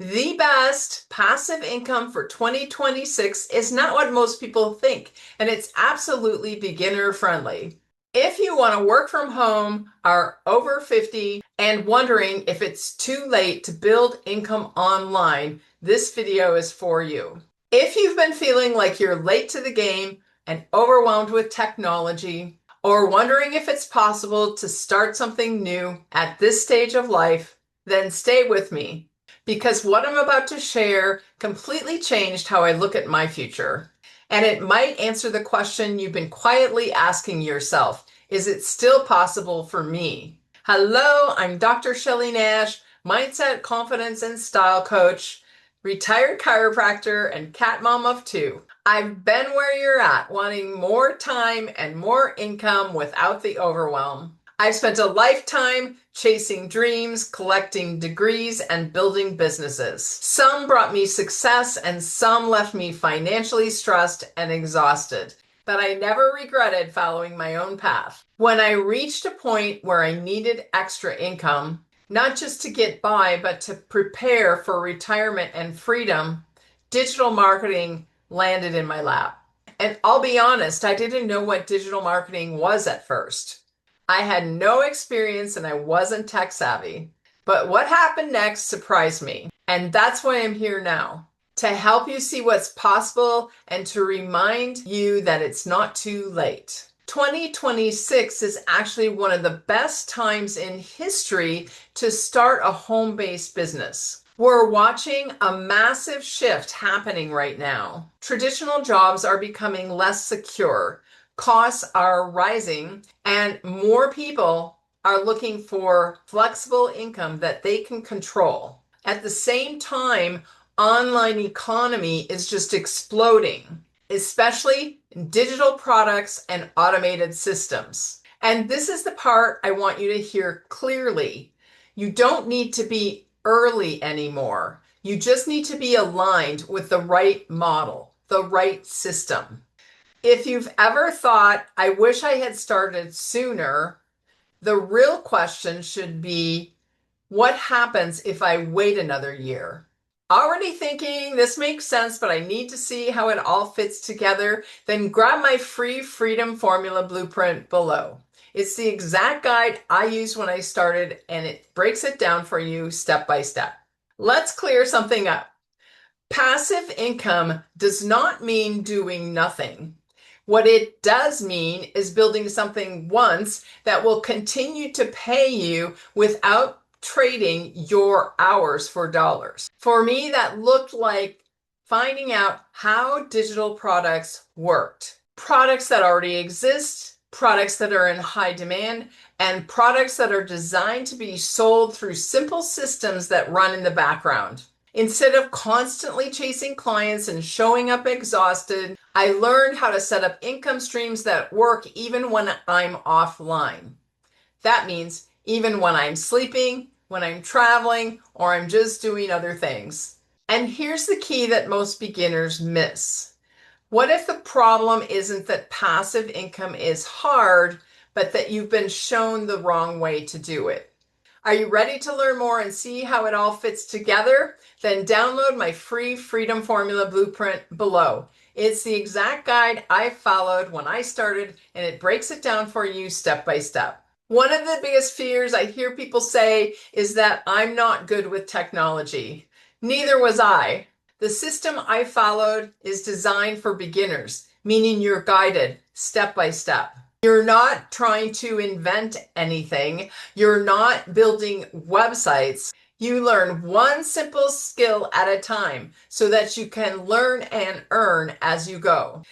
The best passive income for 2026 is not what most people think, and it's absolutely beginner friendly. If you want to work from home, are over 50, and wondering if it's too late to build income online, this video is for you. If you've been feeling like you're late to the game and overwhelmed with technology, or wondering if it's possible to start something new at this stage of life, then stay with me because what I'm about to share completely changed how I look at my future. And it might answer the question you've been quietly asking yourself. Is it still possible for me? Hello, I'm Dr. Shelley Nash, mindset, confidence, and style coach, retired chiropractor, and cat mom of two. I've been where you're at, wanting more time and more income without the overwhelm. I've spent a lifetime chasing dreams, collecting degrees, and building businesses. Some brought me success and some left me financially stressed and exhausted. But I never regretted following my own path. When I reached a point where I needed extra income, not just to get by, but to prepare for retirement and freedom, digital marketing landed in my lap. And I'll be honest, I didn't know what digital marketing was at first. I had no experience and I wasn't tech savvy. But what happened next surprised me. And that's why I'm here now, to help you see what's possible and to remind you that it's not too late. 2026 is actually one of the best times in history to start a home-based business. We're watching a massive shift happening right now. Traditional jobs are becoming less secure. Costs are rising and more people are looking for flexible income that they can control. At the same time, online economy is just exploding, especially digital products and automated systems. And this is the part I want you to hear clearly. You don't need to be early anymore. You just need to be aligned with the right model, the right system. If you've ever thought, I wish I had started sooner, the real question should be, what happens if I wait another year? Already thinking this makes sense, but I need to see how it all fits together? Then grab my free Freedom Formula blueprint below. It's the exact guide I used when I started, and it breaks it down for you step by step. Let's clear something up. Passive income does not mean doing nothing. What it does mean is building something once that will continue to pay you without trading your hours for dollars. For me, that looked like finding out how digital products worked. Products that already exist, products that are in high demand, and products that are designed to be sold through simple systems that run in the background. Instead of constantly chasing clients and showing up exhausted, I learned how to set up income streams that work even when I'm offline. That means even when I'm sleeping, when I'm traveling, or I'm just doing other things. And here's the key that most beginners miss. What if the problem isn't that passive income is hard, but that you've been shown the wrong way to do it? Are you ready to learn more and see how it all fits together? Then download my free Freedom Formula blueprint below. It's the exact guide I followed when I started, and it breaks it down for you step by step. One of the biggest fears I hear people say is that I'm not good with technology. Neither was I. The system I followed is designed for beginners, meaning you're guided step by step. You're not trying to invent anything. You're not building websites. You learn one simple skill at a time so that you can learn and earn as you go.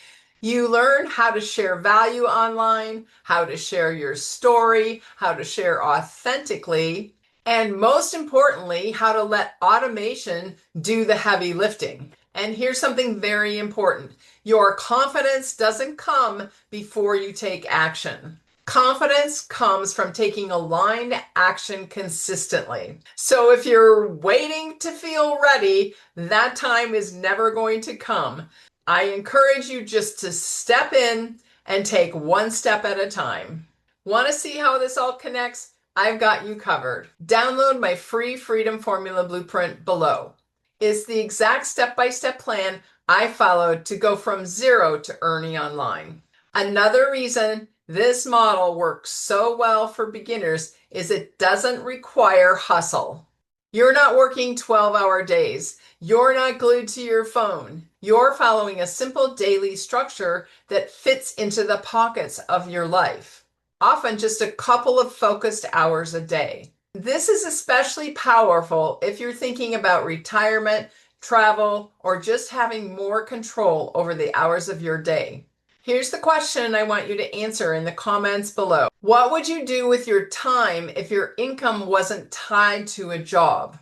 You learn how to share value online, how to share your story, how to share authentically, and most importantly, how to let automation do the heavy lifting. And here's something very important. Your confidence doesn't come before you take action. Confidence comes from taking aligned action consistently. So if you're waiting to feel ready, that time is never going to come. I encourage you just to step in and take one step at a time. Want to see how this all connects? I've got you covered. Download my free Freedom Formula blueprint below. It's the exact step-by-step plan I followed to go from zero to earning online. Another reason this model works so well for beginners is it doesn't require hustle. You're not working 12-hour days. You're not glued to your phone. You're following a simple daily structure that fits into the pockets of your life, often just a couple of focused hours a day. This is especially powerful if you're thinking about retirement, travel, or just having more control over the hours of your day. Here's the question I want you to answer in the comments below. What would you do with your time if your income wasn't tied to a job?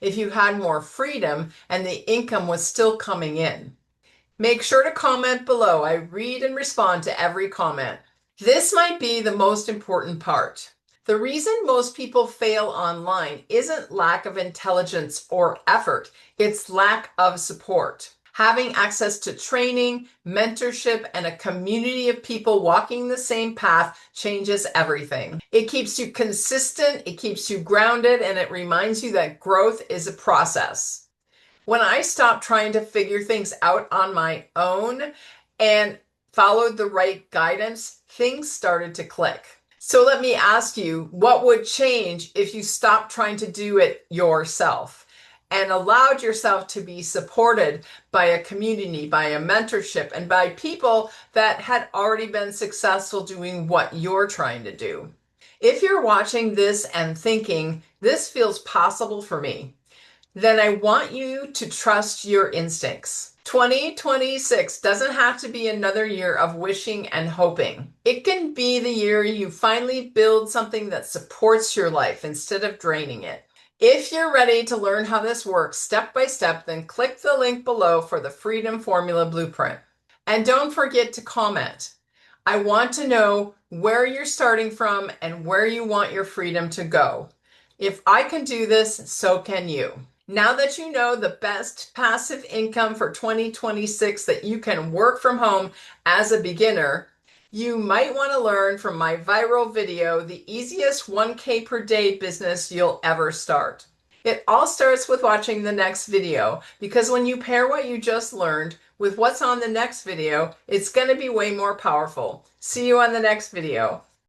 If you had more freedom and the income was still coming in? Make sure to comment below. I read and respond to every comment. This might be the most important part. The reason most people fail online isn't lack of intelligence or effort, it's lack of support. Having access to training, mentorship, and a community of people walking the same path changes everything. It keeps you consistent, it keeps you grounded, and it reminds you that growth is a process. When I stopped trying to figure things out on my own and followed the right guidance, things started to click. So let me ask you, what would change if you stopped trying to do it yourself and allowed yourself to be supported by a community, by a mentorship, and by people that had already been successful doing what you're trying to do? If you're watching this and thinking, this feels possible for me, then I want you to trust your instincts. 2026 doesn't have to be another year of wishing and hoping. It can be the year you finally build something that supports your life instead of draining it. If you're ready to learn how this works step by step, then click the link below for the Freedom Formula Blueprint. And don't forget to comment. I want to know where you're starting from and where you want your freedom to go. If I can do this, so can you. Now that you know the best passive income for 2026 that you can work from home as a beginner, you might want to learn from my viral video, The Easiest 1K per Day Business You'll Ever Start. It all starts with watching the next video, because when you pair what you just learned with what's on the next video, it's going to be way more powerful. See you on the next video.